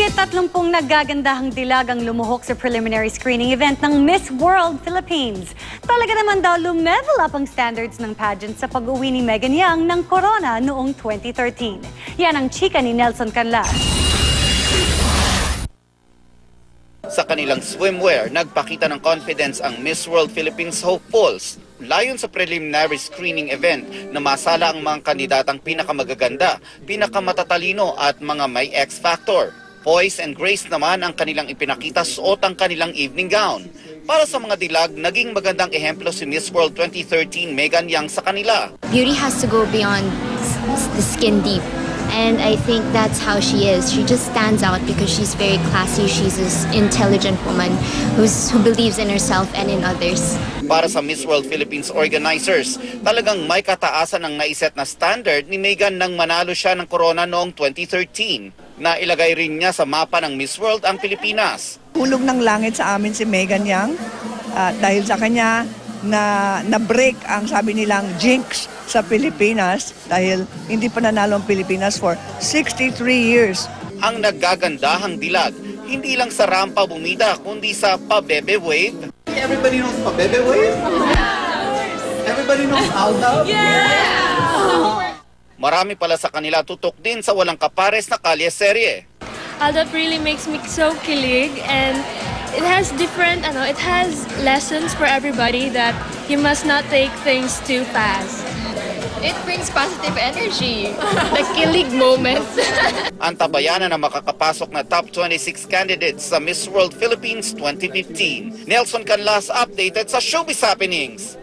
Higit 30 naggagandahang dilag ang lumuhok sa preliminary screening event ng Miss World Philippines. Talaga naman daw lumevel up ang standards ng pageant sa pag-uwi ni Megan Yang ng Corona noong 2013. Yan ang chika ni Nelson Canlas. Sa kanilang swimwear, nagpakita ng confidence ang Miss World Philippines hopefuls. Layon sa preliminary screening event na masala ang mga kandidatang pinakamagaganda, pinakamatatalino at mga may X-factor. Poise and grace naman ang kanilang ipinakita suot ang kanilang evening gown. Para sa mga dilag, naging magandang ehemplo si Miss World 2013 Megan Yang sa kanila. Beauty has to go beyond the skin deep. And I think that's how she is. She just stands out because she's very classy. She's an intelligent woman who believes in herself and in others. Para sa Miss World Philippines organizers, talagang may kataasan ang naiset na standard ni Megan nang manalo siya ng Corona noong 2013. Nailagay rin niya sa mapa ng Miss World ang Pilipinas. Hulog ng langit sa amin si Megan Yang dahil sa kanya na-break ang sabi nilang jinx sa Pilipinas dahil hindi pa nanalo ang Pilipinas for 63 years. Ang naggagandahang dilag, hindi lang sa rampa bumida kundi sa Pabebe Wave. Everybody knows Pabebe Wave? Everybody knows Alda? Yeah! Marami pala sa kanila tutok din sa walang kapares na kalye serye. Aldab really makes me so kilig, and it has lessons for everybody that you must not take things too fast. It brings positive energy. The kilig moment. Antabayanan na makakapasok na top 26 candidates sa Miss World Philippines 2015. Nelson Canlas updated sa Showbiz Happenings.